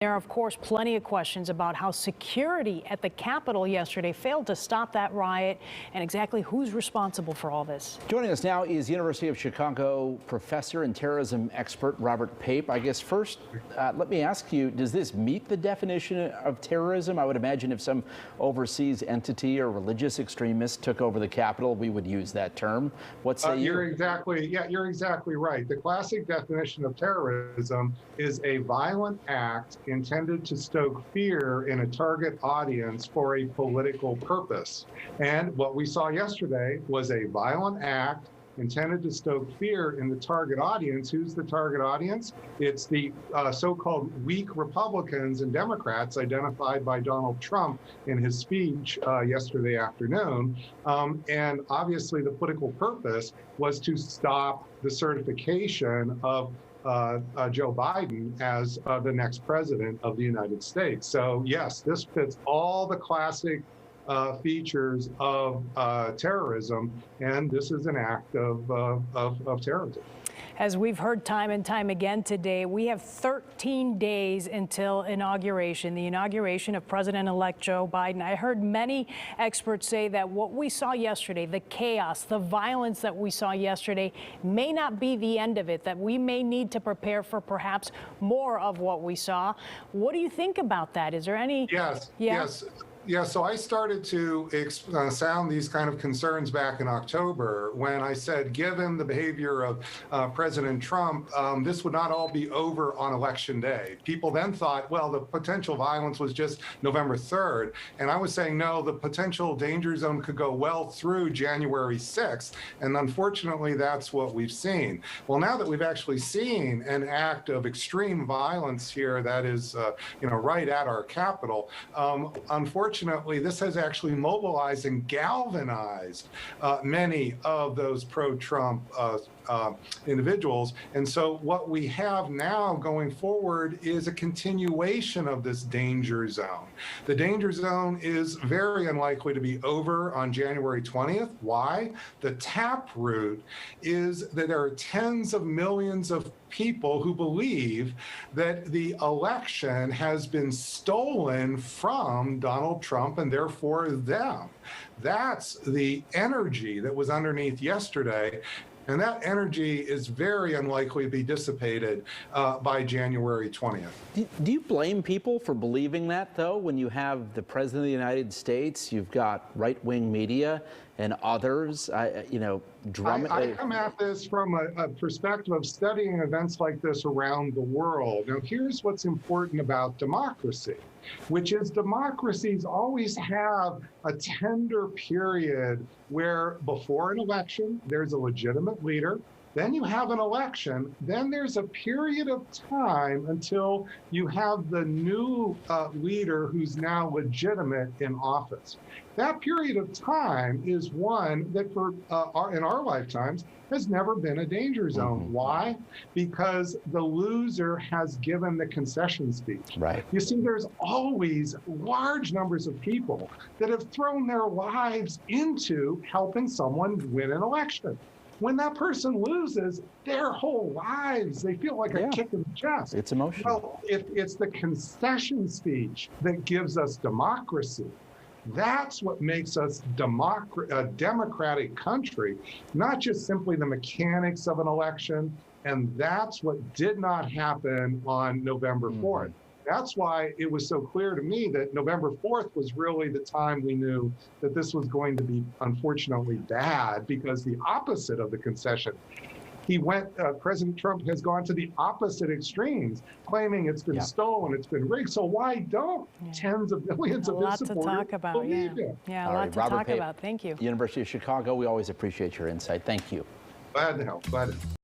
There are, of course, plenty of questions about how security at the Capitol yesterday failed to stop that riot and exactly who's responsible for all this. Joining us now is University of Chicago professor and terrorism expert Robert Pape. I guess first, let me ask you, does this meet the definition of terrorism? I would imagine if some overseas entity or religious extremist took over the Capitol, we would use that term. What say you? You're exactly right. The classic definition of terrorism is a violent act intended to stoke fear in a target audience for a political purpose. And what we saw yesterday was a violent act intended to stoke fear in the target audience. Who's the target audience? It's the so-called weak Republicans and Democrats identified by Donald Trump in his speech yesterday afternoon. And obviously the political purpose was to stop the certification of Joe Biden as the next president of the United States. So yes, this fits all the classic features of terrorism, and this is an act of terrorism. As we've heard time and time again today, we have 13 days until inauguration, the inauguration of President-elect Joe Biden. I heard many experts say that what we saw yesterday, the chaos, the violence that we saw yesterday, may not be the end of it, that we may need to prepare for perhaps more of what we saw. What do you think about that? Is there any? Yes. Yeah, so I started to sound these kind of concerns back in October when I said, given the behavior of President Trump, this would not all be over on Election Day. People then thought, well, the potential violence was just November 3rd. And I was saying, no, the potential danger zone could go well through January 6th. And unfortunately, that's what we've seen. Well, now that we've actually seen an act of extreme violence here that is, right at our Capitol, unfortunately, this has actually mobilized and galvanized many of those pro-Trump individuals. And so what we have now going forward is a continuation of this danger zone. The danger zone is very unlikely to be over on January 20th. Why? The taproot is that there are tens of millions of people who believe that the election has been stolen from Donald Trump and therefore them. That's the energy that was underneath yesterday. And that energy is very unlikely to be dissipated by January 20th. Do you blame people for believing that, though, when you have the President of the United States, you've got right-wing media and others, drumming? I come at this from a perspective of studying events like this around the world. Now, here's what's important about democracy, which is democracies always have a tender period where before an election, there's a legitimate leader. Then you have an election. Then there's a period of time until you have the new leader who's now legitimate in office. That period of time is one that in our lifetimes has never been a danger zone. Mm-hmm. Why? Because the loser has given the concession speech. Right. You see, there's always large numbers of people that have thrown their lives into helping someone win an election. When that person loses, their whole lives, they feel like a kick in the chest. It's emotional. Well, it's the concession speech that gives us democracy. That's what makes us a democratic country, not just simply the mechanics of an election. And that's what did not happen on November 4th. Mm-hmm. That's why it was so clear to me that November 4th was really the time we knew that this was going to be, unfortunately, bad, because the opposite of the concession. President Trump has gone to the opposite extremes, claiming it's been stolen, it's been rigged. So why don't tens of millions of his supporters believe it? Yeah, a lot to talk about. Thank you. University of Chicago, we always appreciate your insight. Thank you. Glad to help.